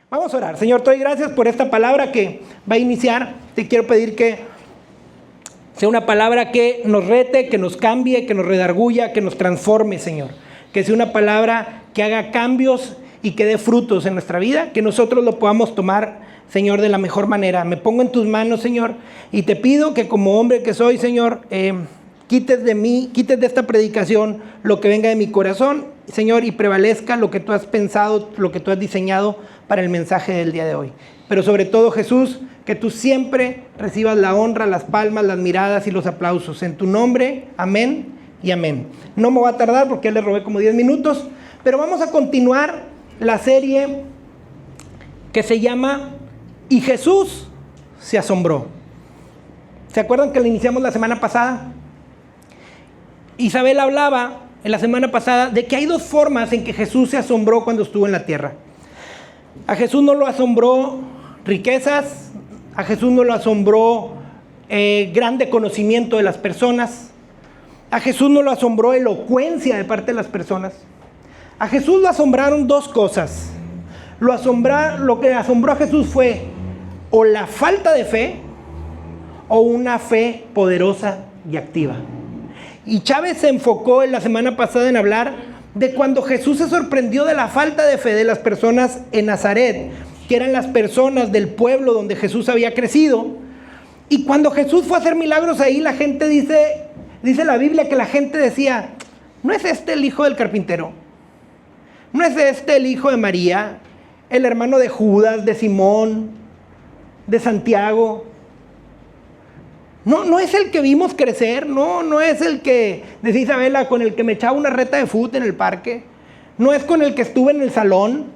Vamos a orar. Señor, te doy gracias por esta palabra que va a iniciar. Te quiero pedir que sea una palabra que nos rete, que nos cambie, que nos redarguya, que nos transforme, Señor. Que sea una palabra que haga cambios y que dé frutos en nuestra vida, que nosotros lo podamos tomar, Señor, de la mejor manera. Me pongo en tus manos, Señor, y te pido que como hombre que soy, Señor, quites de mí, quites de esta predicación lo que venga de mi corazón, Señor, y prevalezca lo que tú has pensado, lo que tú has diseñado para el mensaje del día de hoy. Pero sobre todo, Jesús, que tú siempre recibas la honra, las palmas, las miradas y los aplausos. En tu nombre, amén y amén. No me voy a tardar porque ya le robé como 10 minutos, pero vamos a continuar la serie que se llama Y Jesús se asombró. ¿Se acuerdan que la iniciamos la semana pasada? Isabel hablaba en la semana pasada de que hay dos formas en que Jesús se asombró cuando estuvo en la tierra. A Jesús no lo asombró riquezas, a Jesús no lo asombró grande conocimiento de las personas, a Jesús no lo asombró elocuencia de parte de las personas. A Jesús lo asombraron dos cosas. Lo que asombró a Jesús fue o la falta de fe o una fe poderosa y activa. Y Chávez se enfocó en la semana pasada en hablar de cuando Jesús se sorprendió de la falta de fe de las personas en Nazaret, que eran las personas del pueblo donde Jesús había crecido. Y cuando Jesús fue a hacer milagros ahí, la gente dice la Biblia que la gente decía, ¿no es este el hijo del carpintero? ¿No es este el hijo de María, el hermano de Judas, de Simón, de Santiago? No es el que vimos crecer, no es el que, decía Isabela, con el que me echaba una reta de fútbol en el parque, no es con el que estuve en el salón.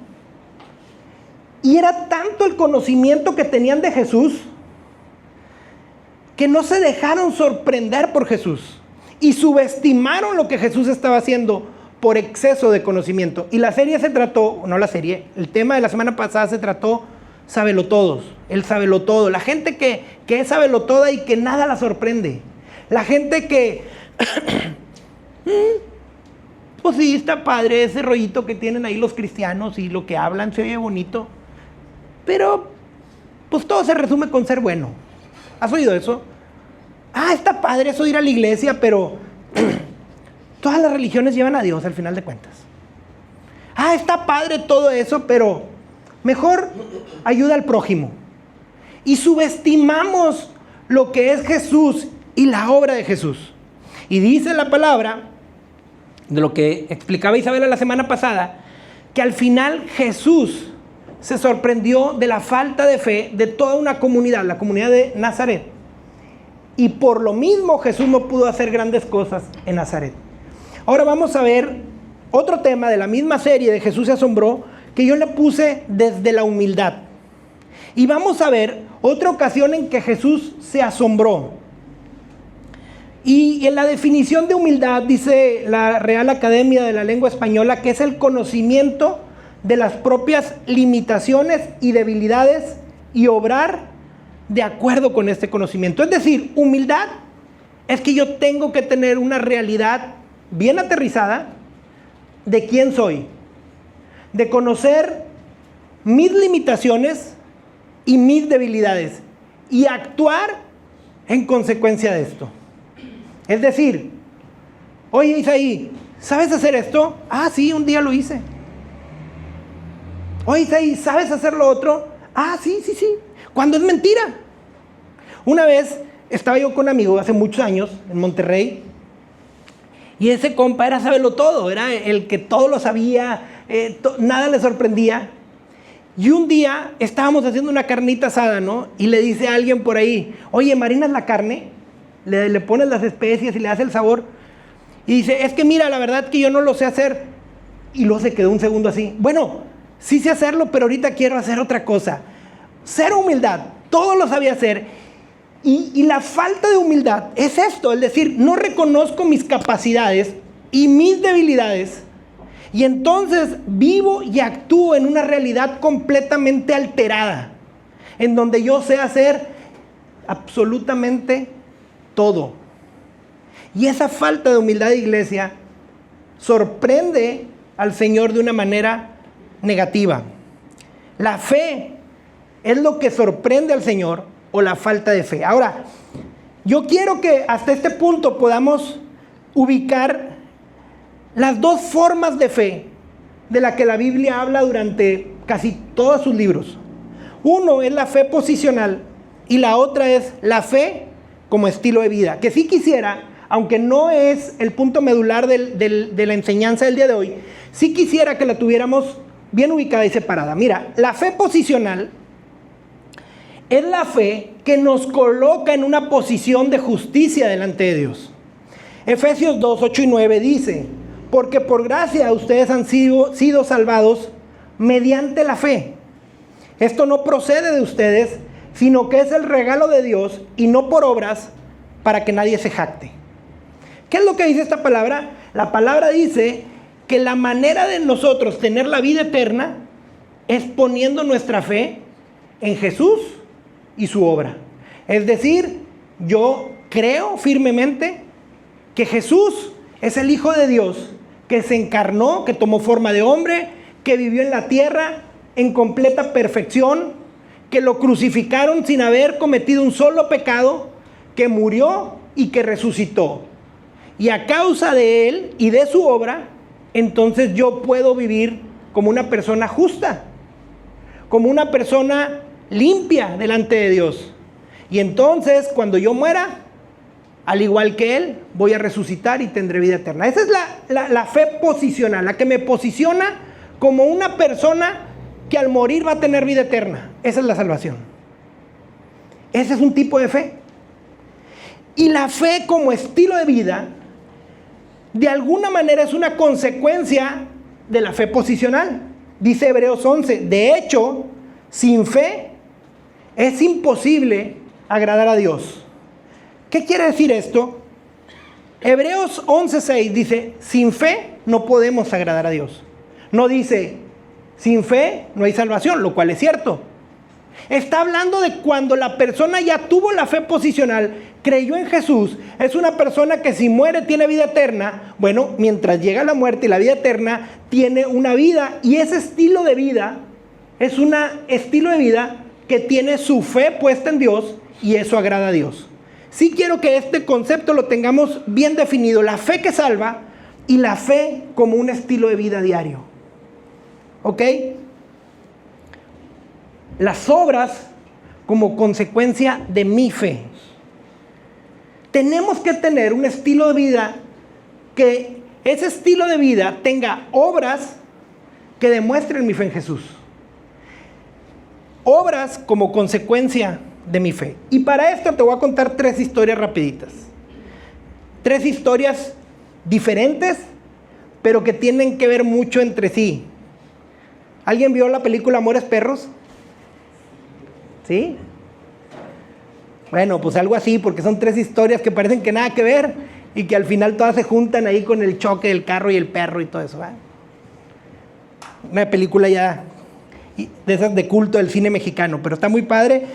Y era tanto el conocimiento que tenían de Jesús que no se dejaron sorprender por Jesús y subestimaron lo que Jesús estaba haciendo por exceso de conocimiento. Y la serie el tema de la semana pasada se trató sabelotodos, el sabelotodo, la gente que es sabelotoda y que nada la sorprende, la gente que pues sí, está padre ese rollito que tienen ahí los cristianos y lo que hablan se oye bonito, pero pues todo se resume con ser bueno. ¿Has oído eso? Está padre eso de ir a la iglesia, pero todas las religiones llevan a Dios al final de cuentas. Está padre todo eso, pero mejor ayuda al prójimo. Y subestimamos lo que es Jesús y la obra de Jesús. Y dice la palabra, de lo que explicaba Isabela la semana pasada, que al final Jesús se sorprendió de la falta de fe de toda una comunidad, la comunidad de Nazaret. Y por lo mismo Jesús no pudo hacer grandes cosas en Nazaret. Ahora vamos a ver otro tema de la misma serie de Jesús se asombró, que yo le puse desde la humildad. Y vamos a ver otra ocasión en que Jesús se asombró. Y en la definición de humildad dice la Real Academia de la Lengua Española que es el conocimiento de las propias limitaciones y debilidades y obrar de acuerdo con este conocimiento. Es decir, humildad es que yo tengo que tener una realidad bien aterrizada de quién soy, de conocer mis limitaciones y mis debilidades y actuar en consecuencia de esto. Es decir, oye Isaí, ¿sabes hacer esto? Sí, un día lo hice. Oye Isaí, ¿sabes hacer lo otro? Sí. Cuando es mentira. Una vez estaba yo con un amigo hace muchos años en Monterrey y ese compa era sabelotodo, era el que todo lo sabía, nada le sorprendía. Y un día estábamos haciendo una carnita asada, ¿no? Y le dice a alguien por ahí, oye, ¿marinas la carne? Le pones las especias y le das el sabor. Y dice, es que mira, la verdad que yo no lo sé hacer. Y luego se quedó un segundo así. Bueno, sí sé hacerlo, pero ahorita quiero hacer otra cosa. Cero humildad, todo lo sabía hacer. Y la falta de humildad es esto, es decir, no reconozco mis capacidades y mis debilidades. Y entonces vivo y actúo en una realidad completamente alterada, en donde yo sé hacer absolutamente todo. Y esa falta de humildad de iglesia sorprende al Señor de una manera negativa. La fe es lo que sorprende al Señor o la falta de fe. Ahora, yo quiero que hasta este punto podamos ubicar las dos formas de fe de la que la Biblia habla durante casi todos sus libros. Uno es la fe posicional y la otra es la fe como estilo de vida. Que sí quisiera, aunque no es el punto medular de la enseñanza del día de hoy, sí quisiera que la tuviéramos bien ubicada y separada. Mira, la fe posicional es la fe que nos coloca en una posición de justicia delante de Dios. Efesios 2, 8 y 9 dice: porque por gracia ustedes han sido salvados mediante la fe. Esto no procede de ustedes, sino que es el regalo de Dios y no por obras, para que nadie se jacte. ¿Qué es lo que dice esta palabra? La palabra dice que la manera de nosotros tener la vida eterna es poniendo nuestra fe en Jesús y su obra. Es decir, yo creo firmemente que Jesús es el Hijo de Dios, que se encarnó, que tomó forma de hombre, que vivió en la tierra en completa perfección, que lo crucificaron sin haber cometido un solo pecado, que murió y que resucitó. Y a causa de él y de su obra, entonces yo puedo vivir como una persona justa, como una persona limpia delante de Dios. Y entonces cuando yo muera, al igual que él, voy a resucitar y tendré vida eterna. Esa es la fe posicional, la que me posiciona como una persona que al morir va a tener vida eterna. Esa es la salvación. Ese es un tipo de fe. Y la fe como estilo de vida, de alguna manera es una consecuencia de la fe posicional. Dice Hebreos 11, de hecho, sin fe es imposible agradar a Dios. ¿Qué quiere decir esto? Hebreos 11:6 dice, sin fe no podemos agradar a Dios. No dice, sin fe no hay salvación, lo cual es cierto. Está hablando de cuando la persona ya tuvo la fe posicional, creyó en Jesús, es una persona que si muere tiene vida eterna. Bueno, mientras llega la muerte y la vida eterna, tiene una vida, y ese estilo de vida es un estilo de vida que tiene su fe puesta en Dios, y eso agrada a Dios. Sí quiero que este concepto lo tengamos bien definido, la fe que salva y la fe como un estilo de vida diario. ¿Ok? Las obras como consecuencia de mi fe. Tenemos que tener un estilo de vida que ese estilo de vida tenga obras que demuestren mi fe en Jesús. Obras como consecuencia de mi fe. Y para esto te voy a contar 3 historias rapiditas. 3 historias diferentes, pero que tienen que ver mucho entre sí. ¿Alguien vio la película Amores Perros? ¿Sí? Bueno, pues algo así, porque son 3 historias que parecen que nada que ver y que al final todas se juntan ahí con el choque del carro y el perro y todo eso, ¿verdad? Una película ya de esas de culto del cine mexicano, pero está muy padre.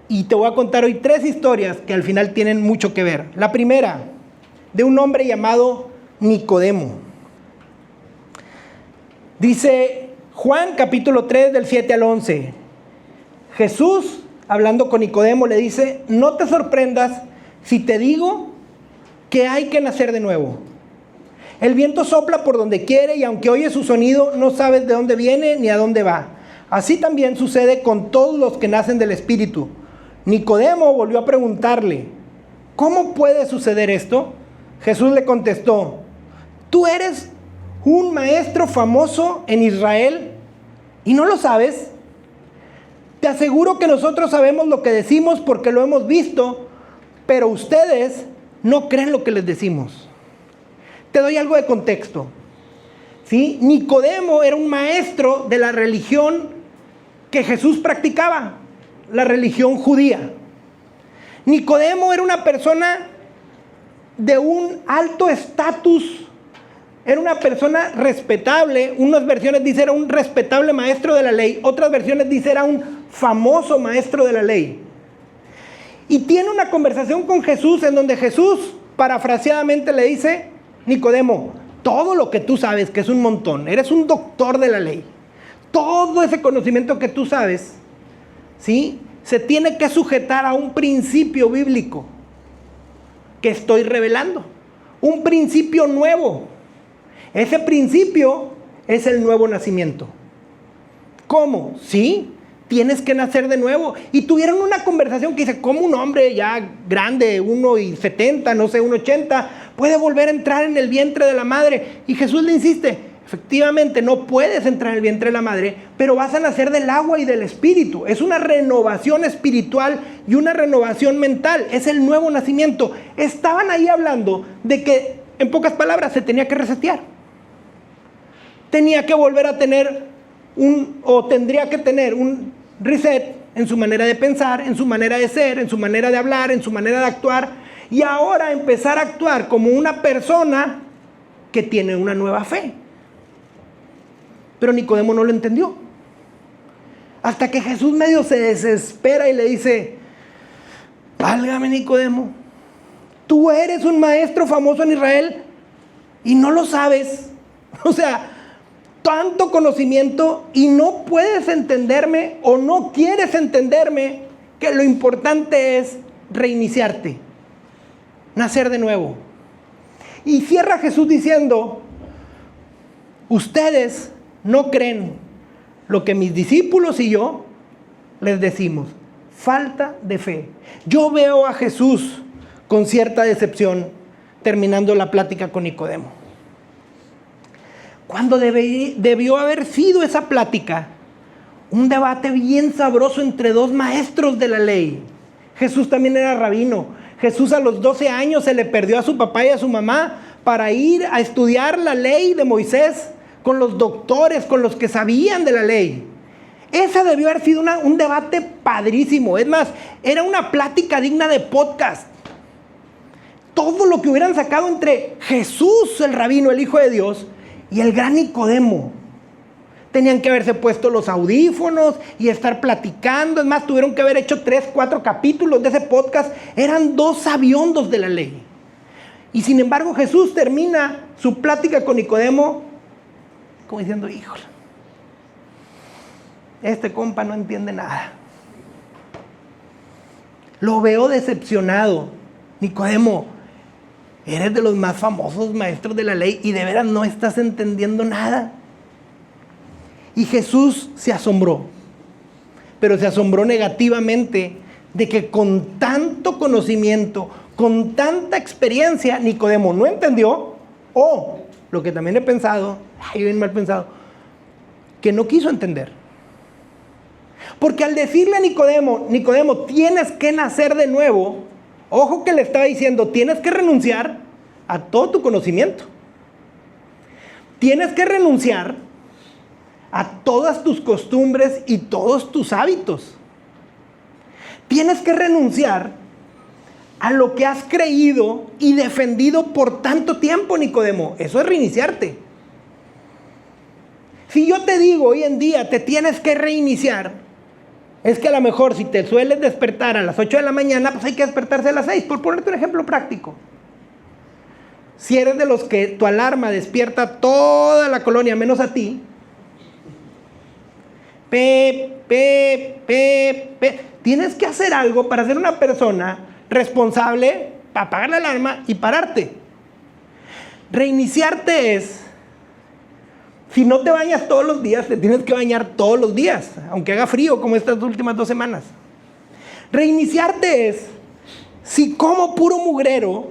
Y te voy a contar hoy 3 historias que al final tienen mucho que ver. La primera, de un hombre llamado Nicodemo. Dice Juan capítulo 3 del 7 al 11. Jesús, hablando con Nicodemo, le dice, no te sorprendas si te digo que hay que nacer de nuevo. El viento sopla por donde quiere y aunque oyes su sonido, no sabes de dónde viene ni a dónde va. Así también sucede con todos los que nacen del Espíritu. Nicodemo volvió a preguntarle, ¿cómo puede suceder esto? Jesús le contestó, tú eres un maestro famoso en Israel y no lo sabes. Te aseguro que nosotros sabemos lo que decimos porque lo hemos visto, pero ustedes no creen lo que les decimos. Te doy algo de contexto. ¿Sí? Nicodemo era un maestro de la religión que Jesús practicaba, la religión judía. Nicodemo era una persona de un alto estatus, era una persona respetable. Unas versiones dicen era un respetable maestro de la ley, otras versiones dicen era un famoso maestro de la ley. Y tiene una conversación con Jesús en donde Jesús parafraseadamente le dice, Nicodemo, todo lo que tú sabes, que es un montón, eres un doctor de la ley, todo ese conocimiento que tú sabes, ¿sí?, se tiene que sujetar a un principio bíblico que estoy revelando. Un principio nuevo. Ese principio es el nuevo nacimiento. ¿Cómo? Sí, tienes que nacer de nuevo. Y tuvieron una conversación que dice, ¿cómo un hombre ya grande, 1,70, no sé, 1,80, puede volver a entrar en el vientre de la madre? Y Jesús le insiste, efectivamente no puedes entrar en el vientre de la madre, pero vas a nacer del agua y del espíritu. Es una renovación espiritual y una renovación mental. Es el nuevo nacimiento. Estaban ahí hablando de que, en pocas palabras, se tenía que resetear. Tenía que volver a tener tendría que tener un reset en su manera de pensar, en su manera de ser, en su manera de hablar, en su manera de actuar, y ahora empezar a actuar como una persona que tiene una nueva fe. Pero Nicodemo no lo entendió. Hasta que Jesús medio se desespera y le dice, válgame Nicodemo, tú eres un maestro famoso en Israel y no lo sabes. O sea, tanto conocimiento y no puedes entenderme o no quieres entenderme que lo importante es reiniciarte, nacer de nuevo. Y cierra Jesús diciendo, ustedes no creen lo que mis discípulos y yo les decimos. Falta de fe. Yo veo a Jesús con cierta decepción terminando la plática con Nicodemo. Cuando debió haber sido esa plática un debate bien sabroso entre dos maestros de la ley. Jesús también era rabino. Jesús a los 12 años se le perdió a su papá y a su mamá para ir a estudiar la ley de Moisés con los doctores, con los que sabían de la ley. Esa debió haber sido un debate padrísimo. Es más, era una plática digna de podcast. Todo lo que hubieran sacado entre Jesús, el rabino, el Hijo de Dios, y el gran Nicodemo. Tenían que haberse puesto los audífonos y estar platicando. Es más, tuvieron que haber hecho 3, 4 capítulos de ese podcast. Eran dos sabiondos de la ley. Y sin embargo, Jesús termina su plática con Nicodemo como diciendo, híjole, este compa no entiende nada. Lo veo decepcionado. Nicodemo, eres de los más famosos maestros de la ley y de veras no estás entendiendo nada. Y Jesús se asombró, pero se asombró negativamente de que con tanto conocimiento, con tanta experiencia, Nicodemo no entendió, o lo que también he pensado, bien mal pensado, que no quiso entender. Porque al decirle a Nicodemo, Nicodemo, tienes que nacer de nuevo, ojo que le estaba diciendo, tienes que renunciar a todo tu conocimiento. Tienes que renunciar a todas tus costumbres y todos tus hábitos. Tienes que renunciar a lo que has creído y defendido por tanto tiempo, Nicodemo. Eso es reiniciarte. Si yo te digo hoy en día te tienes que reiniciar, es que a lo mejor si te sueles despertar a las 8 de la mañana, pues hay que despertarse a las 6, por ponerte un ejemplo práctico. Si eres de los que tu alarma despierta a toda la colonia menos a ti, tienes que hacer algo para ser una persona responsable, para apagar la alarma y pararte. Reiniciarte es, si no te bañas todos los días, te tienes que bañar todos los días, aunque haga frío como estas últimas 2 semanas. Reiniciarte es, si como puro mugrero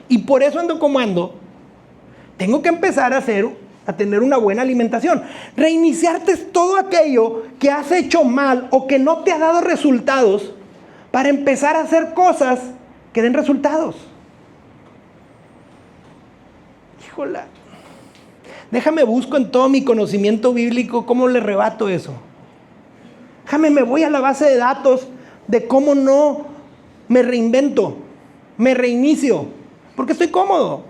y por eso ando como ando, tengo que empezar a tener una buena alimentación. Reiniciarte es todo aquello que has hecho mal o que no te ha dado resultados para empezar a hacer cosas que den resultados. Híjola. Déjame busco en todo mi conocimiento bíblico cómo le rebato eso. Déjame, me voy a la base de datos de cómo no me reinvento, me reinicio, porque estoy cómodo.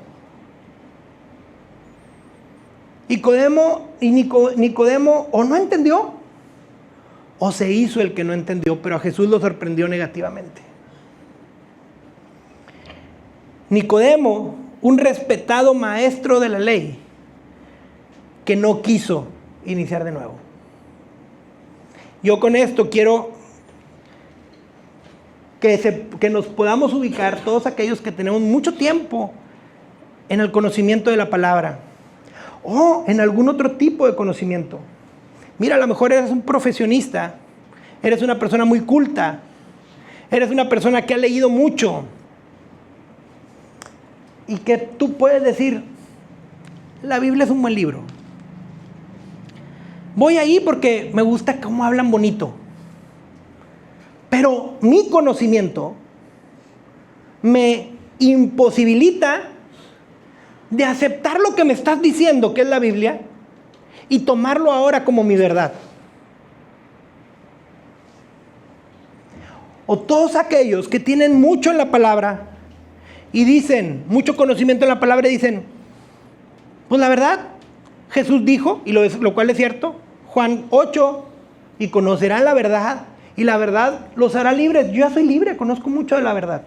Nicodemo o no entendió o se hizo el que no entendió, pero a Jesús lo sorprendió negativamente. Nicodemo, un respetado maestro de la ley, que no quiso iniciar de nuevo. Yo con esto quiero que nos podamos ubicar todos aquellos que tenemos mucho tiempo en el conocimiento de la palabra o en algún otro tipo de conocimiento. Mira, a lo mejor eres un profesionista, eres una persona muy culta, eres una persona que ha leído mucho y que tú puedes decir, la Biblia es un buen libro. Voy ahí porque me gusta cómo hablan bonito. Pero mi conocimiento me imposibilita de aceptar lo que me estás diciendo, que es la Biblia, y tomarlo ahora como mi verdad. O todos aquellos que tienen mucho en la palabra y dicen, mucho conocimiento en la palabra, y dicen, pues la verdad, Jesús dijo, y lo cual es cierto, Juan 8, y conocerán la verdad, y la verdad los hará libres. Yo ya soy libre, conozco mucho de la verdad.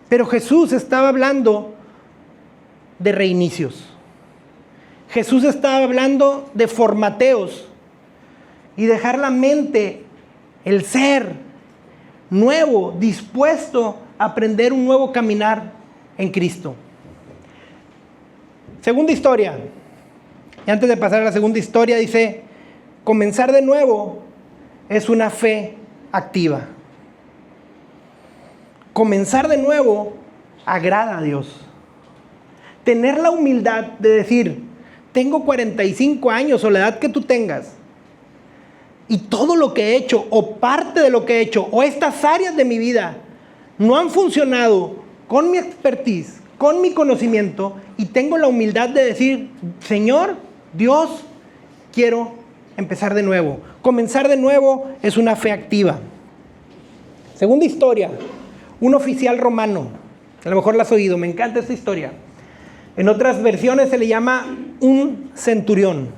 Pero Jesús estaba hablando de reinicios. Jesús estaba hablando de formateos y dejar la mente, el ser nuevo, dispuesto a aprender un nuevo caminar en Cristo. Segunda historia. Y antes de pasar a la segunda historia, dice, comenzar de nuevo es una fe activa. Comenzar de nuevo agrada a Dios. Tener la humildad de decir, tengo 45 años o la edad que tú tengas, y todo lo que he hecho, o parte de lo que he hecho, o estas áreas de mi vida, no han funcionado con mi expertise, con mi conocimiento, y tengo la humildad de decir, Señor, Dios, quiero empezar de nuevo. Comenzar de nuevo es una fe activa. Segunda historia, un oficial romano. A lo mejor la has oído, me encanta esta historia. En otras versiones se le llama un centurión.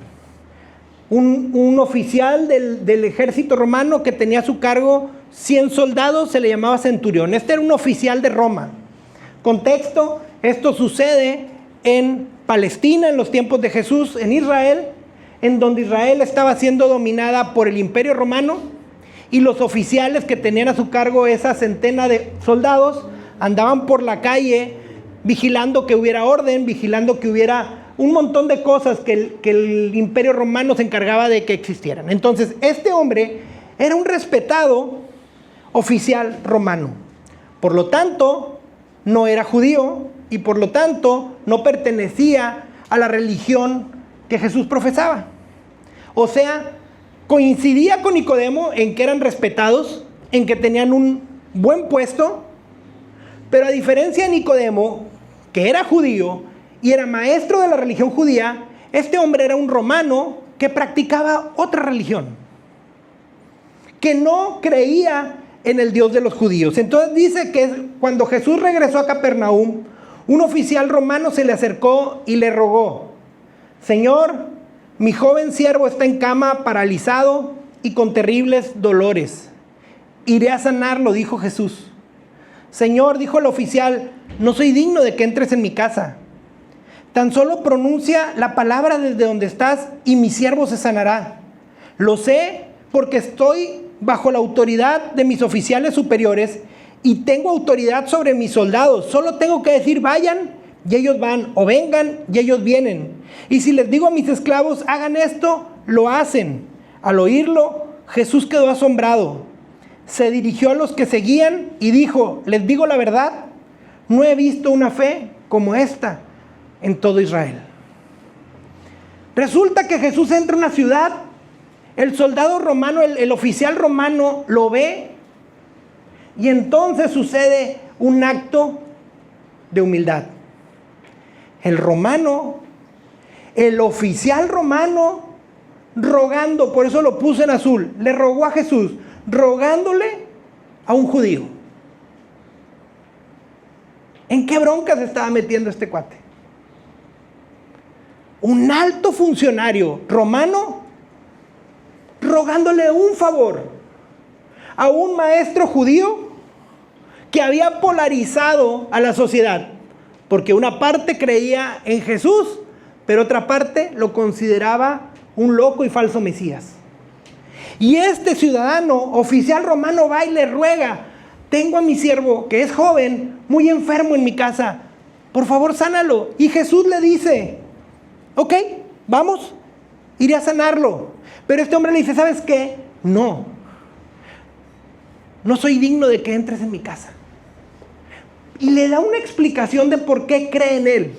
Un oficial del ejército romano que tenía a su cargo 100 soldados, se le llamaba centurión. Este era un oficial de Roma. Contexto, esto sucede en Palestina, en los tiempos de Jesús, en Israel, en donde Israel estaba siendo dominada por el Imperio Romano, y los oficiales que tenían a su cargo esa centena de soldados andaban por la calle vigilando que hubiera orden, vigilando que hubiera un montón de cosas que el Imperio Romano se encargaba de que existieran. Entonces, este hombre era un respetado oficial romano. Por lo tanto, no era judío y por lo tanto no pertenecía a la religión que Jesús profesaba. O sea, coincidía con Nicodemo en que eran respetados, en que tenían un buen puesto, pero a diferencia de Nicodemo, que era judío y era maestro de la religión judía, este hombre era un romano que practicaba otra religión, que no creía en el Dios de los judíos. Entonces dice que cuando Jesús regresó a Capernaum, un oficial romano se le acercó y le rogó, Señor, mi joven siervo está en cama, paralizado y con terribles dolores. Iré a sanarlo, dijo Jesús. Señor, dijo el oficial, no soy digno de que entres en mi casa. Tan solo pronuncia la palabra desde donde estás y mi siervo se sanará. Lo sé porque estoy bajo la autoridad de mis oficiales superiores y tengo autoridad sobre mis soldados. Solo tengo que decir vayan y ellos van, o vengan y ellos vienen. Y si les digo a mis esclavos hagan esto, lo hacen. Al oírlo, Jesús quedó asombrado. Se dirigió a los que seguían y dijo, les digo la verdad, no he visto una fe como esta en todo Israel. Resulta que Jesús entra a una ciudad, el soldado romano, el oficial romano lo ve, y entonces sucede un acto de humildad. El romano, el oficial romano, rogando, por eso lo puse en azul, le rogó a Jesús, rogándole a un judío. ¿En qué bronca se estaba metiendo este cuate? Un alto funcionario romano rogándole un favor a un maestro judío que había polarizado a la sociedad, porque una parte creía en Jesús, pero otra parte lo consideraba un loco y falso Mesías. Y este ciudadano, oficial romano, va y le ruega: tengo a mi siervo, que es joven, muy enfermo en mi casa. Por favor, sánalo. Y Jesús le dice: ok, vamos, iré a sanarlo. Pero este hombre le dice: ¿sabes qué? No soy digno de que entres en mi casa. Y le da una explicación de por qué cree en él.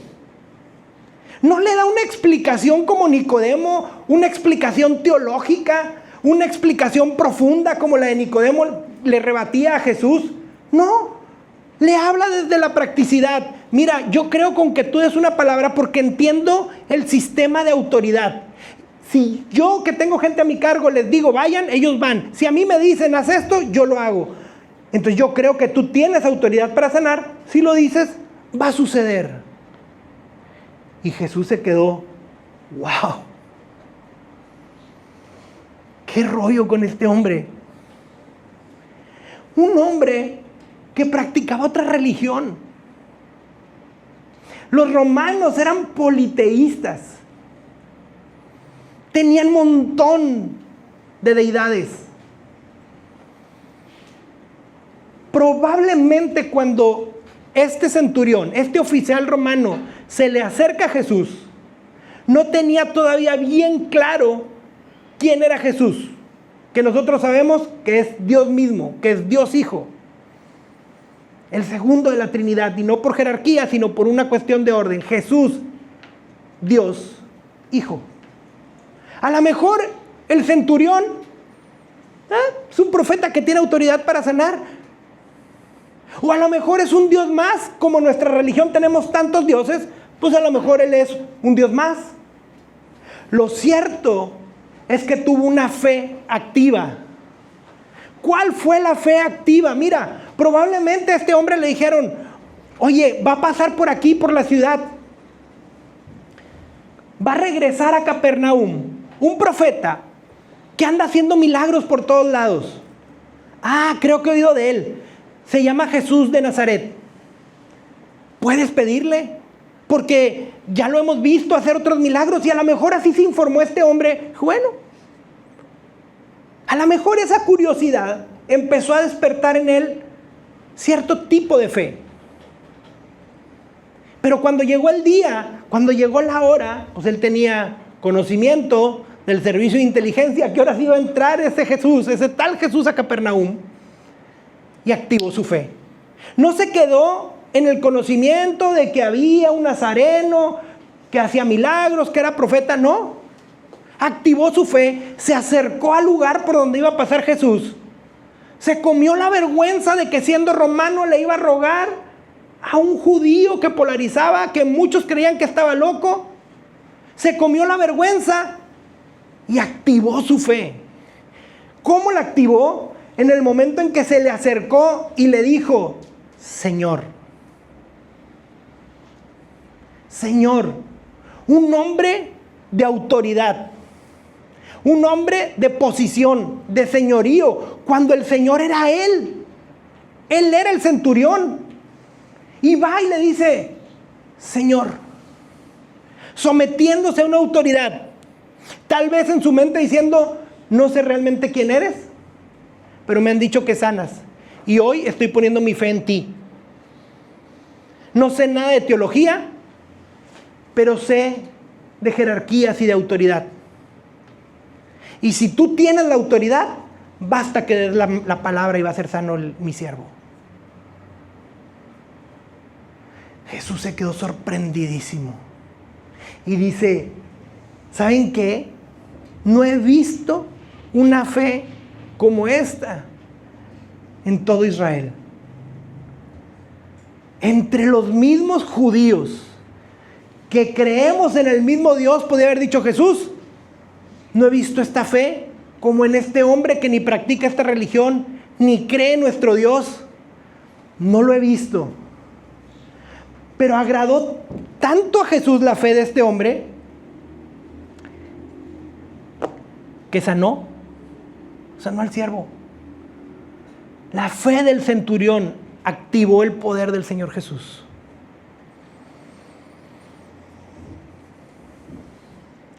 No le da una explicación como Nicodemo, una explicación teológica, una explicación profunda como la de Nicodemo le rebatía a Jesús. No, le habla desde la practicidad. Mira, yo creo con que tú des una palabra porque entiendo el sistema de autoridad. Si yo, que tengo gente a mi cargo, les digo vayan, ellos van. Si a mí me dicen haz esto, yo lo hago. Entonces yo creo que tú tienes autoridad para sanar. Si lo dices, va a suceder. Y Jesús se quedó: wow, qué rollo con este hombre. Un hombre que practicaba otra religión. Los romanos eran politeístas. Tenían un montón de deidades. Probablemente cuando este centurión, este oficial romano, se le acerca a Jesús, no tenía todavía bien claro quién era Jesús, que nosotros sabemos que es Dios mismo, que es Dios Hijo, el segundo de la Trinidad, y no por jerarquía, sino por una cuestión de orden. Jesús, Dios Hijo. A lo mejor el centurión es un profeta que tiene autoridad para sanar. O a lo mejor es un Dios más. Como en nuestra religión tenemos tantos dioses, pues a lo mejor él es un Dios más. Lo cierto es que tuvo una fe activa. ¿Cuál fue la fe activa? Mira, probablemente a este hombre le dijeron: oye, va a pasar por aquí, por la ciudad. Va a regresar a Capernaum. Un profeta que anda haciendo milagros por todos lados. Creo que he oído de él. Se llama Jesús de Nazaret. ¿Puedes pedirle? Porque ya lo hemos visto hacer otros milagros. Y a lo mejor así se informó este hombre. Bueno, a lo mejor esa curiosidad empezó a despertar en él cierto tipo de fe. Pero cuando llegó el día, cuando llegó la hora, pues él tenía conocimiento del servicio de inteligencia que ahora sí iba a entrar ese Jesús, ese tal Jesús a Capernaum, y activó su fe. No se quedó en el conocimiento de que había un nazareno que hacía milagros, que era profeta. No, activó su fe, se acercó al lugar por donde iba a pasar Jesús, se comió la vergüenza de que siendo romano le iba a rogar a un judío que polarizaba, que muchos creían que estaba loco. Se comió la vergüenza y activó su fe. ¿Cómo la activó? En el momento en que se le acercó y le dijo: Señor. Señor. Un hombre de autoridad. Un hombre de posición, de señorío, cuando el Señor era él. Él era el centurión. Y va y le dice: Señor. Sometiéndose a una autoridad. Tal vez en su mente diciendo: no sé realmente quién eres, pero me han dicho que sanas. Y hoy estoy poniendo mi fe en ti. No sé nada de teología, pero sé de jerarquías y de autoridad. Y si tú tienes la autoridad, basta que des la palabra y va a ser sano mi siervo. Jesús se quedó sorprendidísimo. Y dice: ¿saben qué? No he visto una fe como esta en todo Israel. Entre los mismos judíos que creemos en el mismo Dios, podría haber dicho Jesús: no he visto esta fe como en este hombre que ni practica esta religión, ni cree en nuestro Dios. No lo he visto. Pero agradó tanto a Jesús la fe de este hombre que sanó al siervo. La fe del centurión activó el poder del Señor Jesús.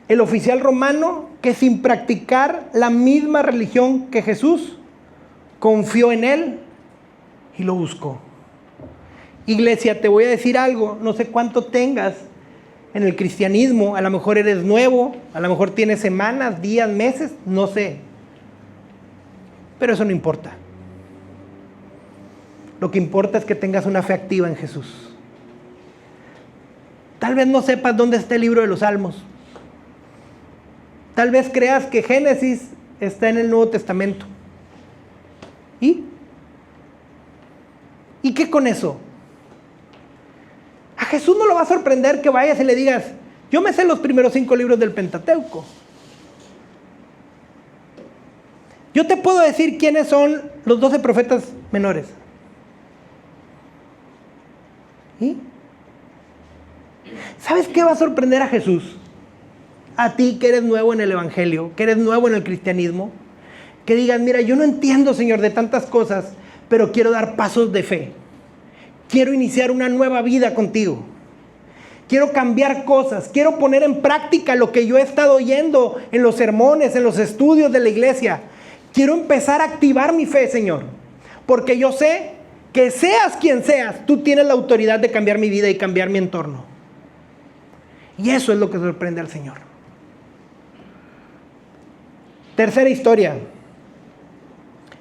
El oficial romano que sin practicar la misma religión que Jesús, confió en Él y lo buscó. Iglesia, te voy a decir algo, no sé cuánto tengas en el cristianismo, a lo mejor eres nuevo, a lo mejor tienes semanas, días, meses, no sé. Pero eso no importa. Lo que importa es que tengas una fe activa en Jesús. Tal vez no sepas dónde está el libro de los Salmos. Tal vez creas que Génesis está en el Nuevo Testamento. ¿Y qué con eso? A Jesús no lo va a sorprender que vayas y le digas, yo me sé los primeros 5 libros del Pentateuco. Yo te puedo decir quiénes son los 12 profetas menores. ¿Y? ¿Sabes qué va a sorprender a Jesús? A ti que eres nuevo en el Evangelio, que eres nuevo en el cristianismo, que digas, mira, yo no entiendo, Señor, de tantas cosas, pero quiero dar pasos de fe. Quiero iniciar una nueva vida contigo. Quiero cambiar cosas. Quiero poner en práctica lo que yo he estado oyendo en los sermones, en los estudios de la iglesia. Quiero empezar a activar mi fe, Señor. Porque yo sé que seas quien seas, tú tienes la autoridad de cambiar mi vida y cambiar mi entorno. Y eso es lo que sorprende al Señor. Tercera historia.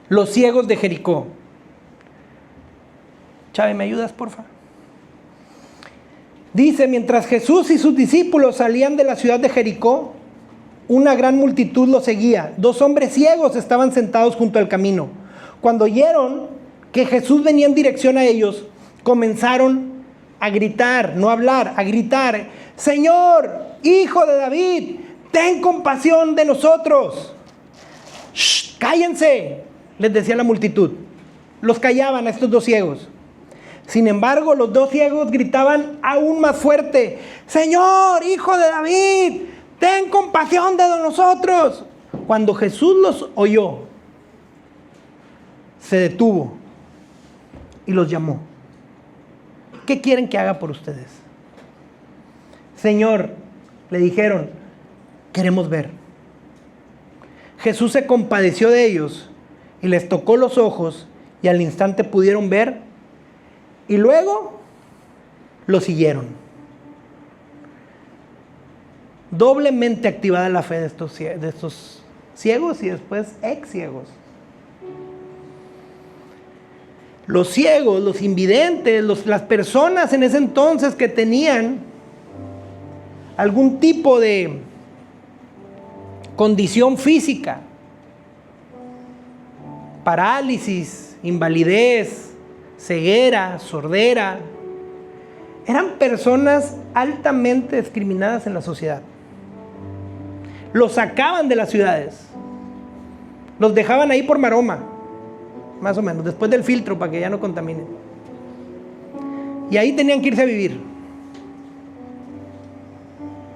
Los ciegos de Jericó. Chávez, ¿me ayudas, porfa? Dice, mientras Jesús y sus discípulos salían de la ciudad de Jericó, una gran multitud los seguía. 2 hombres ciegos estaban sentados junto al camino. Cuando oyeron que Jesús venía en dirección a ellos, comenzaron a gritar, no a hablar, a gritar, Señor, Hijo de David, ten compasión de nosotros. ¡Shh! ¡Cállense!, les decía la multitud. Los callaban a estos 2 ciegos. Sin embargo, los 2 ciegos gritaban aún más fuerte, Señor, Hijo de David, ten compasión de nosotros. Cuando Jesús los oyó, se detuvo y los llamó. ¿Qué quieren que haga por ustedes? Señor, le dijeron, queremos ver. Jesús se compadeció de ellos y les tocó los ojos y al instante pudieron ver y luego lo siguieron. Doblemente activada la fe de estos ciegos y después ex ciegos. Los ciegos, los invidentes, las personas en ese entonces que tenían algún tipo de condición física, parálisis, invalidez, ceguera, sordera, eran personas altamente discriminadas en la sociedad. Los sacaban de las ciudades, los dejaban ahí por maroma, más o menos, después del filtro para que ya no contaminen. Y ahí tenían que irse a vivir,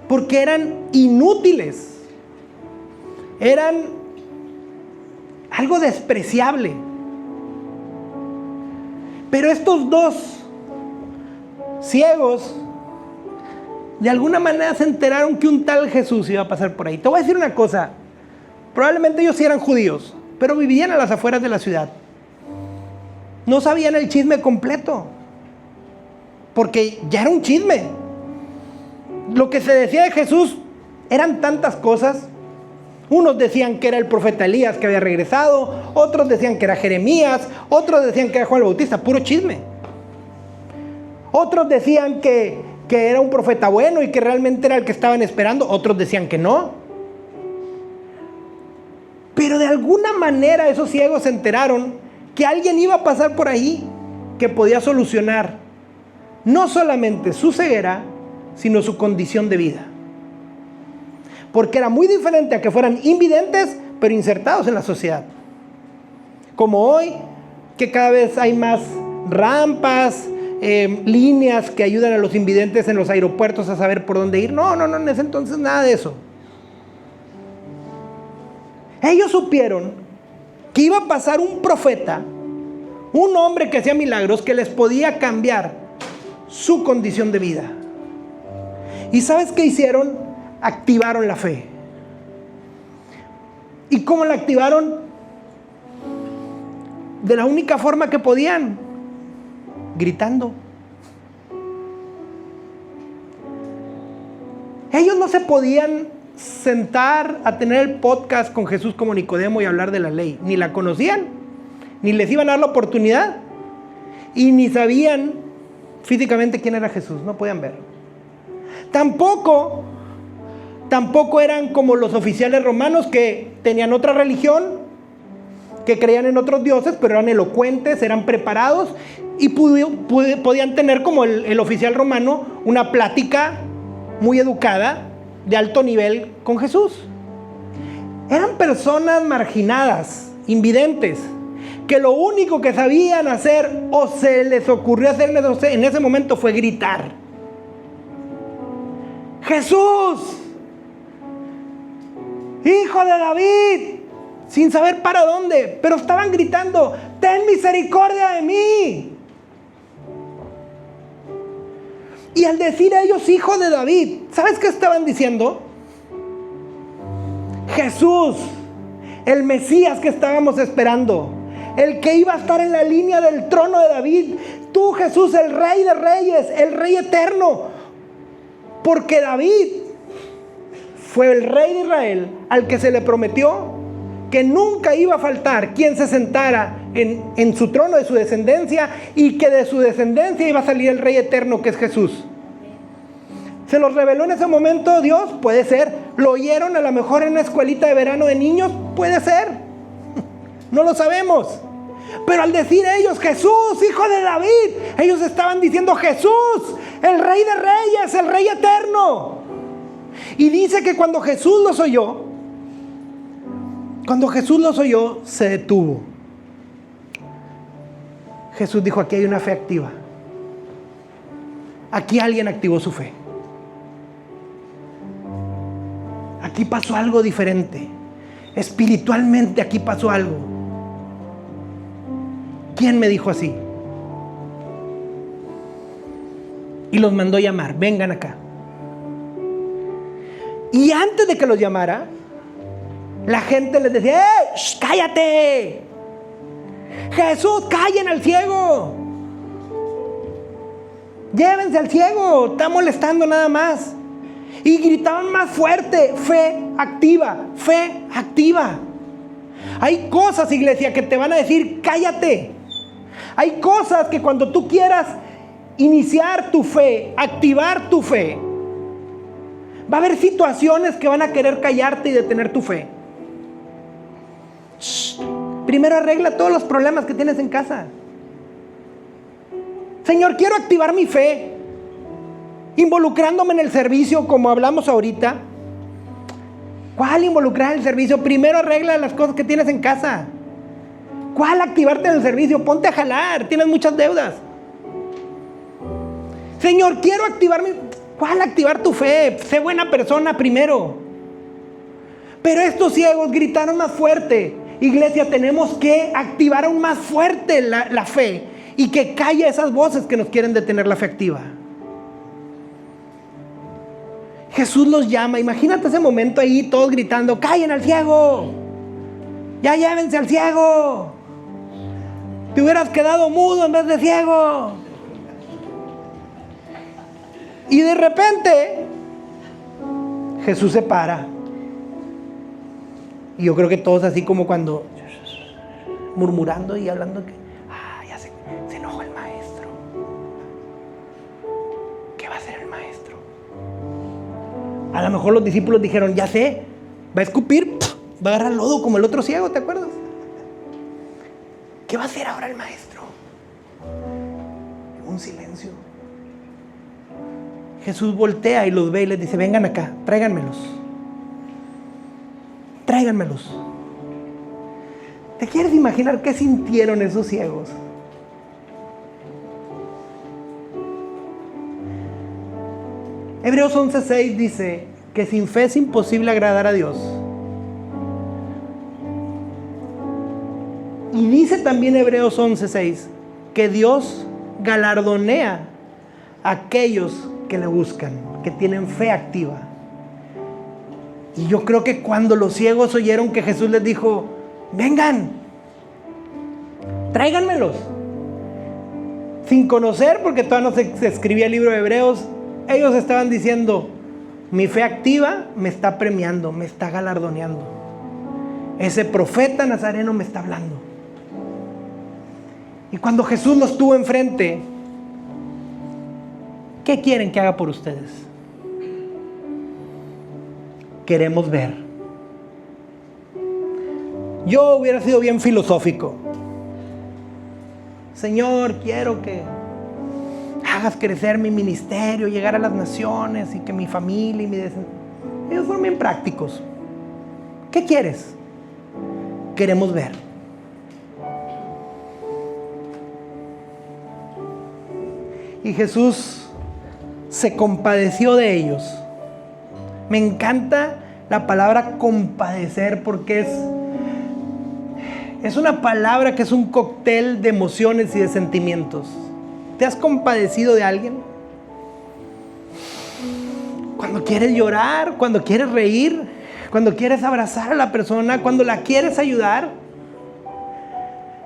porque eran inútiles, eran algo despreciable. Pero estos 2 ciegos de alguna manera se enteraron que un tal Jesús iba a pasar por ahí. Te voy a decir una cosa, probablemente ellos sí eran judíos, pero vivían a las afueras de la ciudad. No sabían el chisme completo, porque ya era un chisme. Lo que se decía de Jesús eran tantas cosas. Unos decían que era el profeta Elías que había regresado, otros decían que era Jeremías, otros decían que era Juan el Bautista, puro chisme. Otros decían que era un profeta bueno y que realmente era el que estaban esperando, otros decían que no. Pero de alguna manera esos ciegos se enteraron que alguien iba a pasar por ahí que podía solucionar no solamente su ceguera, sino su condición de vida. Porque era muy diferente a que fueran invidentes, pero insertados en la sociedad. Como hoy, que cada vez hay más rampas, líneas que ayudan a los invidentes en los aeropuertos a saber por dónde ir. No, en ese entonces nada de eso. Ellos supieron que iba a pasar un profeta, un hombre que hacía milagros, que les podía cambiar su condición de vida. ¿Y sabes qué hicieron? Activaron la fe. ¿Y cómo la activaron? De la única forma que podían, gritando. Ellos no se podían sentar a tener el podcast con Jesús como Nicodemo y hablar de la ley. Ni la conocían, ni les iban a dar la oportunidad, y ni sabían físicamente quién era Jesús, no podían ver. Tampoco eran como los oficiales romanos que tenían otra religión, que creían en otros dioses, pero eran elocuentes, eran preparados y podían tener como el oficial romano una plática muy educada, de alto nivel con Jesús. Eran personas marginadas, invidentes, que lo único que sabían hacer o se les ocurrió hacer en ese momento fue gritar: ¡Jesús, hijo de David! Sin saber para dónde, pero estaban gritando: ¡ten misericordia de mí! Y al decir ellos hijo de David, ¿sabes qué estaban diciendo? Jesús, el Mesías que estábamos esperando, el que iba a estar en la línea del trono de David, tú, Jesús, el Rey de Reyes, el Rey eterno, porque David fue el Rey de Israel al que se le prometió que nunca iba a faltar quien se sentara en su trono de su descendencia, y que de su descendencia iba a salir el Rey eterno, que es Jesús. ¿Se los reveló en ese momento Dios? Puede ser. ¿Lo oyeron a lo mejor en una escuelita de verano de niños? Puede ser. No lo sabemos. Pero al decir ellos Jesús, hijo de David, ellos estaban diciendo Jesús, el Rey de Reyes, el Rey eterno. Y dice que cuando Jesús los oyó, se detuvo. Jesús dijo: aquí hay una fe activa. Aquí alguien activó su fe. Aquí pasó algo diferente. Espiritualmente aquí pasó algo. ¿Quién me dijo así? Y los mandó llamar: vengan acá. Y antes de que los llamara, la gente les decía: ¡eh, cállate! Jesús, callen al ciego. Llévense al ciego, está molestando nada más. Y gritaban más fuerte: fe activa, fe activa. Hay cosas, iglesia, que te van a decir: cállate. Hay cosas que cuando tú quieras iniciar tu fe, activar tu fe, va a haber situaciones que van a querer callarte y detener tu fe. Primero arregla todos los problemas que tienes en casa. Señor, quiero activar mi fe, involucrándome en el servicio, como hablamos ahorita. ¿Cuál involucrar en el servicio? Primero arregla las cosas que tienes en casa. ¿Cuál activarte en el servicio? Ponte a jalar, tienes muchas deudas. Señor, quiero activar mi... ¿Cuál activar tu fe? Sé buena persona primero. Pero estos ciegos gritaron más fuerte. Iglesia, tenemos que activar aún más fuerte la fe, y que calle esas voces que nos quieren detener la fe activa. Jesús los llama. Imagínate ese momento ahí, todos gritando: callen al ciego, ya llévense al ciego. Te hubieras quedado mudo en vez de ciego. Y de repente Jesús se para. Y yo creo que todos así como cuando murmurando y hablando que ya se enojó el maestro. ¿Qué va a hacer el maestro? A lo mejor los discípulos dijeron: ya sé, va a escupir, va a agarrar lodo como el otro ciego, ¿te acuerdas? ¿Qué va a hacer ahora el maestro? Un silencio. Jesús voltea y los ve y les dice: vengan acá, tráiganmelos. Tráiganmelos. ¿Te quieres imaginar qué sintieron esos ciegos? Hebreos 11:6 dice que sin fe es imposible agradar a Dios. Y dice también Hebreos 11:6 que Dios galardonea a aquellos que le buscan, que tienen fe activa. Y yo creo que cuando los ciegos oyeron que Jesús les dijo, vengan, tráiganmelos, sin conocer, porque todavía no se escribía el libro de Hebreos, ellos estaban diciendo, mi fe activa me está premiando, me está galardoneando. Ese profeta nazareno me está hablando. Y cuando Jesús los tuvo enfrente, ¿qué quieren que haga por ustedes? Queremos ver. Yo hubiera sido bien filosófico. Señor, quiero que hagas crecer mi ministerio, llegar a las naciones y que mi familia y mi descendencia. Ellos fueron bien prácticos. ¿Qué quieres? Queremos ver. Y Jesús se compadeció de ellos. Me encanta la palabra compadecer porque es una palabra que es un cóctel de emociones y de sentimientos. ¿Te has compadecido de alguien? Cuando quieres llorar, cuando quieres reír, cuando quieres abrazar a la persona, cuando la quieres ayudar,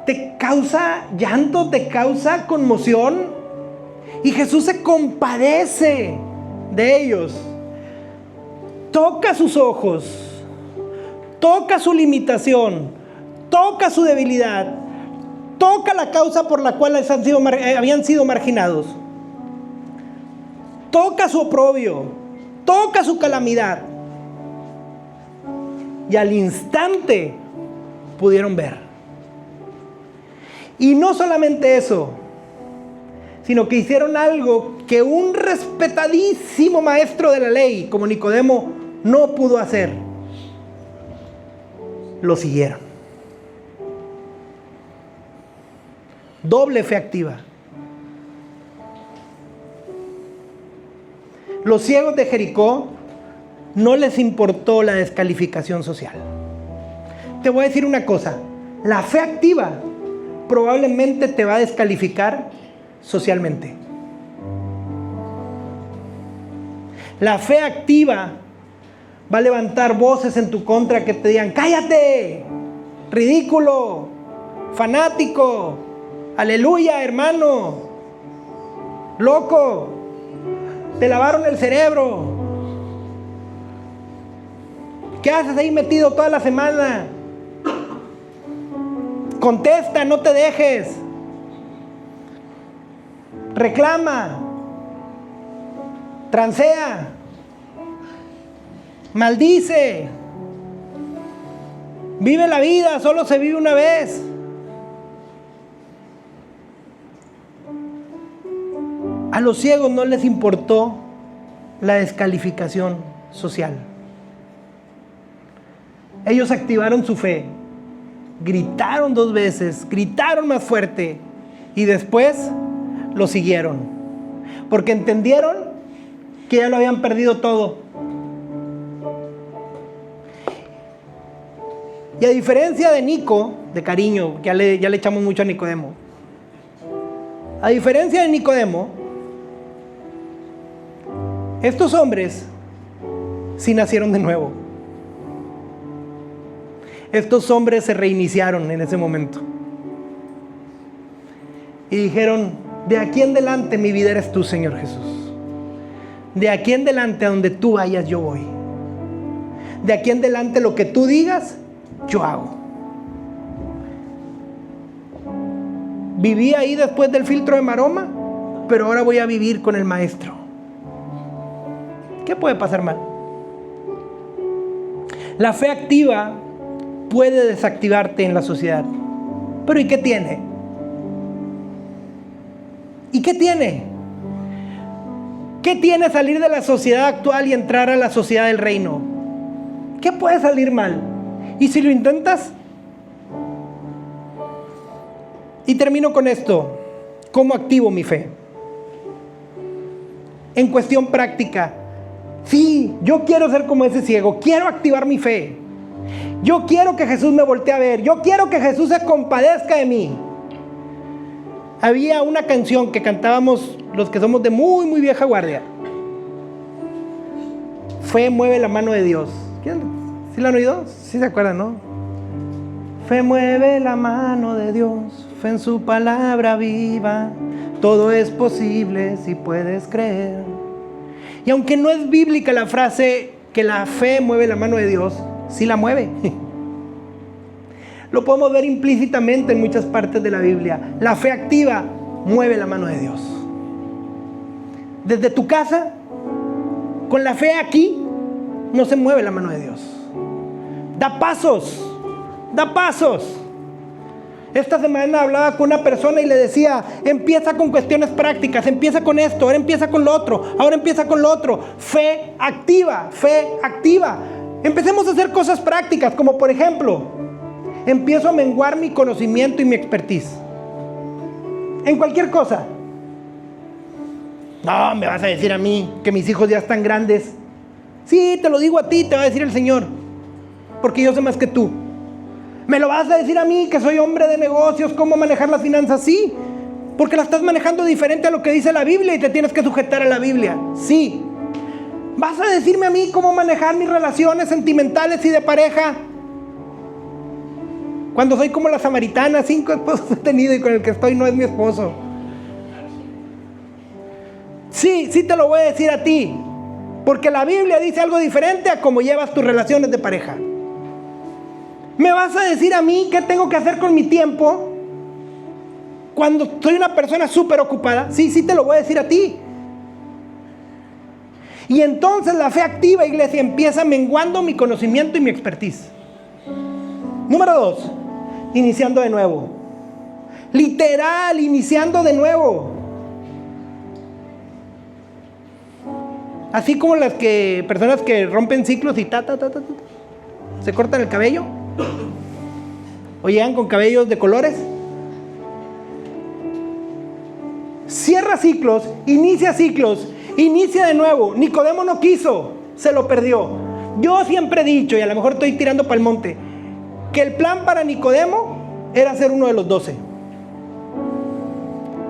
te causa llanto, te causa conmoción. Y Jesús se compadece de ellos. Toca sus ojos, toca su limitación, toca su debilidad, toca la causa por la cual habían sido marginados, toca su oprobio, toca su calamidad. Y al instante pudieron ver. Y no solamente eso, sino que hicieron algo que un respetadísimo maestro de la ley como Nicodemo no pudo hacer. Lo siguieron. Doble fe activa. Los ciegos de Jericó no les importó la descalificación social. Te voy a decir una cosa, la fe activa probablemente te va a descalificar socialmente. La fe activa va a levantar voces en tu contra que te digan, cállate, ridículo, fanático, aleluya, hermano, loco, te lavaron el cerebro, ¿qué haces ahí metido toda la semana? Contesta, no te dejes, reclama, transea, maldice, vive la vida, solo se vive una vez. A los ciegos no les importó la descalificación social. Ellos activaron su fe, gritaron 2 veces, gritaron más fuerte y después lo siguieron, porque entendieron que ya lo habían perdido todo. Y a diferencia de Nico, de cariño, ya le echamos mucho a Nicodemo, a diferencia de Nicodemo, estos hombres sí nacieron de nuevo. Estos hombres se reiniciaron en ese momento y dijeron, de aquí en adelante mi vida eres tú, Señor Jesús. De aquí en adelante a donde tú vayas yo voy. De aquí en adelante lo que tú digas yo hago. Viví ahí después del filtro de maroma, pero ahora voy a vivir con el maestro. ¿Qué puede pasar mal? La fe activa puede desactivarte en la sociedad. Pero ¿y qué tiene? ¿Y qué tiene? ¿Qué tiene salir de la sociedad actual y entrar a la sociedad del reino? ¿Qué puede salir mal? ¿Y si lo intentas? Y termino con esto. ¿Cómo activo mi fe? En cuestión práctica. Sí, yo quiero ser como ese ciego. Quiero activar mi fe. Yo quiero que Jesús me voltee a ver. Yo quiero que Jesús se compadezca de mí. Había una canción que cantábamos los que somos de muy, muy vieja guardia. Fe mueve la mano de Dios. ¿Sí la han oído? ¿Sí se acuerdan, no? Fe mueve la mano de Dios, fe en su palabra viva, todo es posible si puedes creer. Y aunque no es bíblica la frase que la fe mueve la mano de Dios, sí la mueve. Lo podemos ver implícitamente en muchas partes de la Biblia. La fe activa mueve la mano de Dios. Desde tu casa, con la fe aquí, no se mueve la mano de Dios. Da pasos. Esta semana hablaba con una persona y le decía, empieza con cuestiones prácticas, empieza con esto, ahora empieza con lo otro, ahora empieza con lo otro. Fe activa. Empecemos a hacer cosas prácticas, como por ejemplo, empiezo a menguar mi conocimiento y mi expertise. En cualquier cosa. No, me vas a decir a mí que mis hijos ya están grandes. Sí, te lo digo a ti, te va a decir el Señor, porque yo sé más que tú. ¿Me lo vas a decir a mí que soy hombre de negocios, cómo manejar las finanzas? Sí, porque la estás manejando diferente a lo que dice la Biblia y te tienes que sujetar a la Biblia. Sí. ¿Vas a decirme a mí cómo manejar mis relaciones sentimentales y de pareja? Cuando soy como la samaritana, 5 esposos he tenido y con el que estoy no es mi esposo. Sí te lo voy a decir a ti, porque la Biblia dice algo diferente a cómo llevas tus relaciones de pareja. ¿Me vas a decir a mí qué tengo que hacer con mi tiempo cuando soy una persona súper ocupada? Sí te lo voy a decir a ti. Y entonces la fe activa, iglesia, empieza menguando mi conocimiento y mi expertise. Número 2, iniciando de nuevo. Literal, iniciando de nuevo. Así como las personas que rompen ciclos y se cortan el cabello. O llegan con cabellos de colores. Cierra ciclos, inicia de nuevo. Nicodemo no quiso, se lo perdió. Yo siempre he dicho, y a lo mejor estoy tirando para el monte, que el plan para Nicodemo era ser uno de los 12.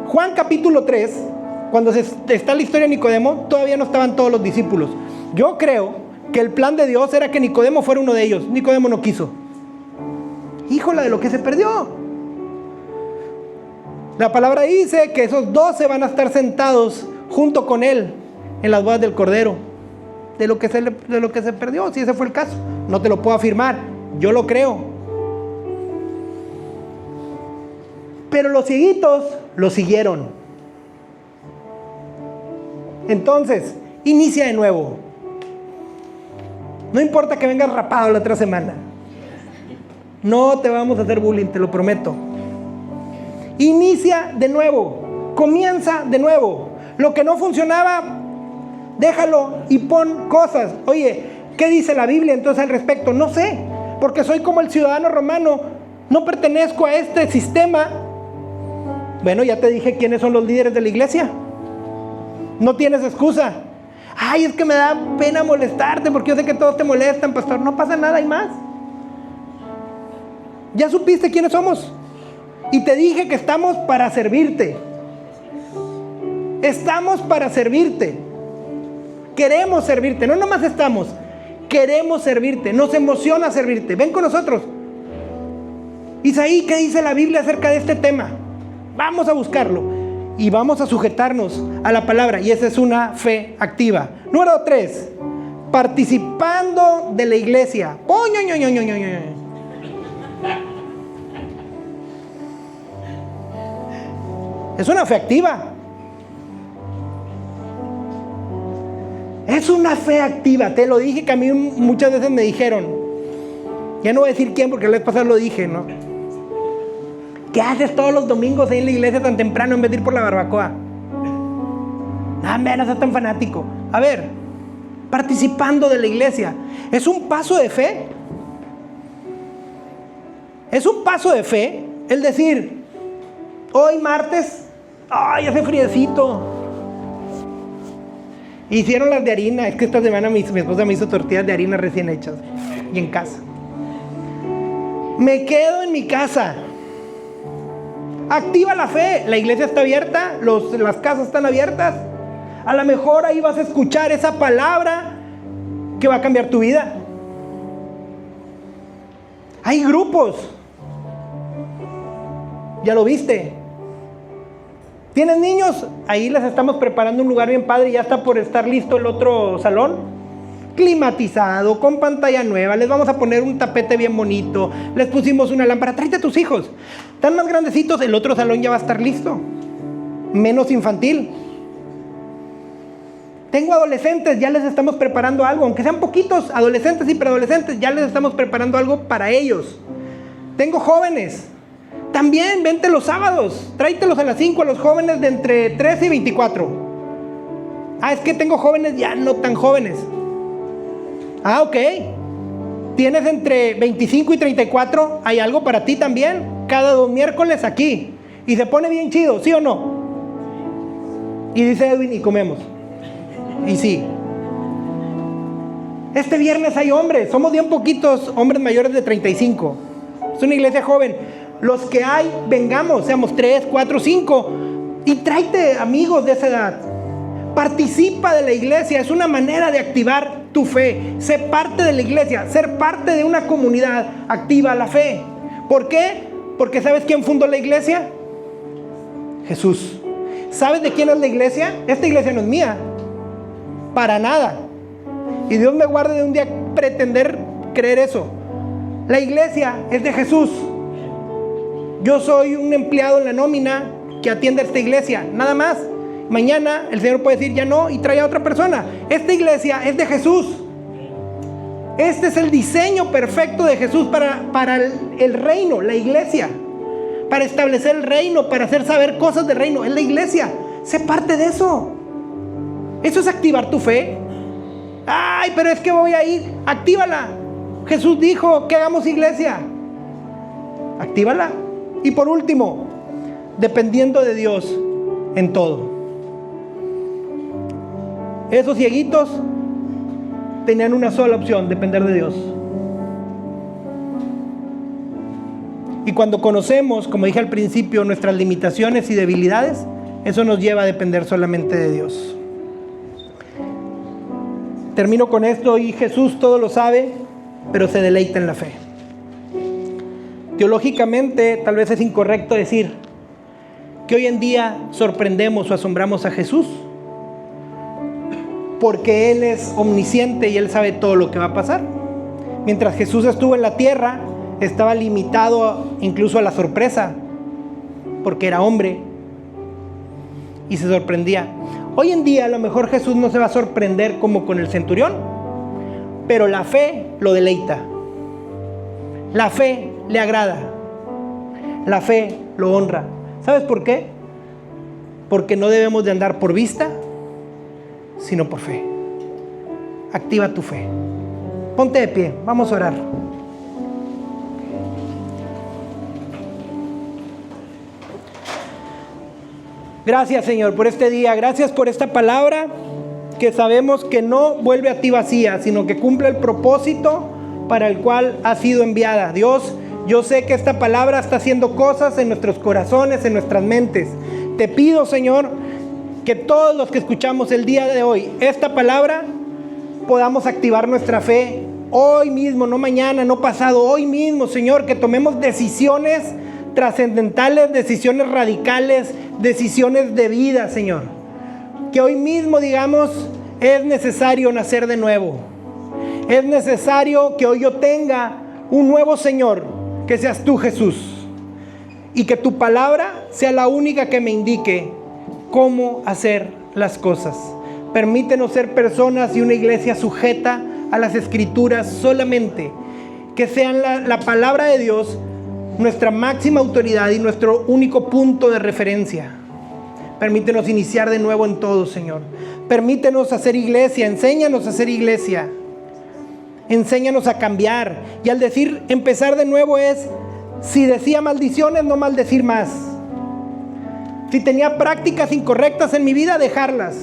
Juan capítulo 3, cuando está la historia de Nicodemo, todavía no estaban todos los discípulos. Yo creo que el plan de Dios era que Nicodemo fuera uno de ellos. Nicodemo no quiso. Híjola de lo que se perdió. La palabra dice que esos 12 van a estar sentados junto con él en las bodas del Cordero. De lo que se perdió, si ese fue el caso. No te lo puedo afirmar, yo lo creo. Pero los cieguitos lo siguieron. Entonces, inicia de nuevo. No importa que vengas rapado la otra semana. No te vamos a hacer bullying, te lo prometo. Inicia de nuevo. Comienza de nuevo. Lo que no funcionaba, déjalo y pon cosas. Oye, ¿qué dice la Biblia entonces al respecto? No sé, porque soy como el ciudadano romano. No pertenezco a este sistema. Bueno, ya te dije quiénes son los líderes de la iglesia. No tienes excusa. Ay, es que me da pena molestarte porque yo sé que todos te molestan, pastor. No pasa nada, hay más. Ya supiste quiénes somos. Y te dije que estamos para servirte. Estamos para servirte. Queremos servirte. No nomás estamos. Queremos servirte. Nos emociona servirte. Ven con nosotros. Isaí, ¿qué dice la Biblia acerca de este tema? Vamos a buscarlo. Y vamos a sujetarnos a la palabra. Y esa es una fe activa. Número 3. Participando de la iglesia. Es una fe activa. Es una fe activa. Te lo dije, que a mí muchas veces me dijeron. Ya no voy a decir quién porque la vez pasada lo dije, ¿no? ¿Qué haces todos los domingos ahí en la iglesia tan temprano en vez de ir por la barbacoa? No, no seas tan fanático. A ver, participando de la iglesia. ¿Es un paso de fe? ¿Es un paso de fe el decir, hoy martes, ay, hace friecito? Hicieron las de harina. Es que esta semana mi esposa me hizo tortillas de harina recién hechas y en casa. Me quedo en mi casa. Activa la fe. La iglesia está abierta, las casas están abiertas. A lo mejor ahí vas a escuchar esa palabra que va a cambiar tu vida. Hay grupos. ¿Ya lo viste? ¿Tienes niños? Ahí les estamos preparando un lugar bien padre. Ya está por estar listo el otro salón. Climatizado, con pantalla nueva. Les vamos a poner un tapete bien bonito. Les pusimos una lámpara. Tráete a tus hijos. Están más grandecitos. El otro salón ya va a estar listo. Menos infantil. Tengo adolescentes. Ya les estamos preparando algo. Aunque sean poquitos, adolescentes y preadolescentes, ya les estamos preparando algo para ellos. Tengo jóvenes. También, vente los sábados, tráetelos a las 5 a los jóvenes de entre 13 y 24. Es que tengo jóvenes ya no tan jóvenes. Ok. Tienes entre 25 y 34, hay algo para ti también. Cada 2 miércoles aquí. Y se pone bien chido, ¿sí o no? Y dice Edwin, y comemos. Y sí. Este viernes hay hombres, somos bien poquitos hombres mayores de 35. Es una iglesia joven. Los que hay, vengamos, seamos 3, 4, 5. Y tráete amigos de esa edad. Participa de la iglesia. Es una manera de activar tu fe. Sé parte de la iglesia. Ser parte de una comunidad activa la fe. ¿Por qué? Porque ¿sabes quién fundó la iglesia? Jesús. ¿Sabes de quién es la iglesia? Esta iglesia no es mía. Para nada. Y Dios me guarde de un día pretender creer eso. La iglesia es de Jesús. Yo soy un empleado en la nómina que atiende a esta iglesia, nada más. Mañana el Señor puede decir ya no y trae a otra persona. Esta iglesia es de Jesús. Este es el diseño perfecto de Jesús para el reino, la iglesia. Para establecer el reino, para hacer saber cosas del reino. Es la iglesia. Sé parte de eso. Eso es activar tu fe. Pero es que voy a ir. Actívala. Jesús dijo que hagamos iglesia. Actívala. Y por último, dependiendo de Dios en todo. Esos cieguitos tenían una sola opción: depender de Dios. Y cuando conocemos, como dije al principio, nuestras limitaciones y debilidades, eso nos lleva a depender solamente de Dios. Termino con esto. Y Jesús todo lo sabe, pero se deleita en la fe. Teológicamente, tal vez es incorrecto decir que hoy en día sorprendemos o asombramos a Jesús, porque Él es omnisciente y Él sabe todo lo que va a pasar. Mientras Jesús estuvo en la tierra, estaba limitado incluso a la sorpresa, porque era hombre y se sorprendía. Hoy en día a lo mejor Jesús no se va a sorprender como con el centurión, pero la fe lo deleita. La fe le agrada. La fe lo honra. ¿Sabes por qué? Porque no debemos de andar por vista, sino por fe. Activa tu fe. Ponte de pie, vamos a orar. Gracias, Señor, por este día. Gracias por esta palabra que sabemos que no vuelve a ti vacía, sino que cumple el propósito para el cual ha sido enviada. Dios, yo sé que esta palabra está haciendo cosas en nuestros corazones, en nuestras mentes. Te pido, Señor, que todos los que escuchamos el día de hoy esta palabra podamos activar nuestra fe hoy mismo, no mañana, no pasado, hoy mismo, Señor, que tomemos decisiones trascendentales, decisiones radicales, decisiones de vida, Señor. Que hoy mismo digamos, es necesario nacer de nuevo. Es necesario que hoy yo tenga un nuevo Señor, que seas tú, Jesús. Y que tu palabra sea la única que me indique cómo hacer las cosas. Permítenos ser personas y una iglesia sujeta a las Escrituras solamente. Que sean la palabra de Dios nuestra máxima autoridad y nuestro único punto de referencia. Permítenos iniciar de nuevo en todo, Señor. Permítenos hacer iglesia. Enséñanos a hacer iglesia. Enséñanos a cambiar. Y al decir empezar de nuevo es, si decía maldiciones, no maldecir más. Si tenía prácticas incorrectas en mi vida, dejarlas.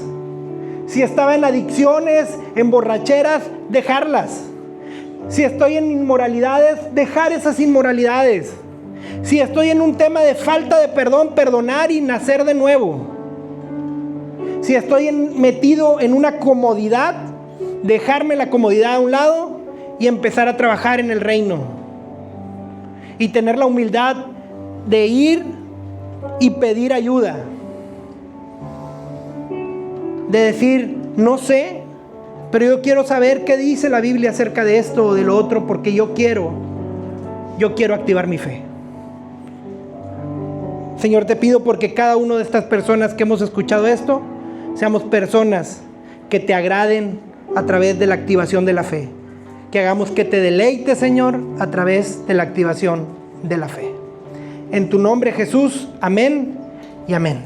Si estaba en adicciones, en borracheras, dejarlas. Si estoy en inmoralidades, dejar esas inmoralidades. Si estoy en un tema de falta de perdón, perdonar y nacer de nuevo. Si estoy metido en una comodidad, dejarme la comodidad a un lado y empezar a trabajar en el reino. y tener la humildad de ir y pedir ayuda. De decir, no sé, pero yo quiero saber qué dice la Biblia acerca de esto o de lo otro, porque yo quiero activar mi fe. Señor, te pido porque cada una de estas personas que hemos escuchado esto, seamos personas que te agraden a través de la activación de la fe. Que hagamos que te deleite, Señor, a través de la activación de la fe. En tu nombre, Jesús, amén y amén.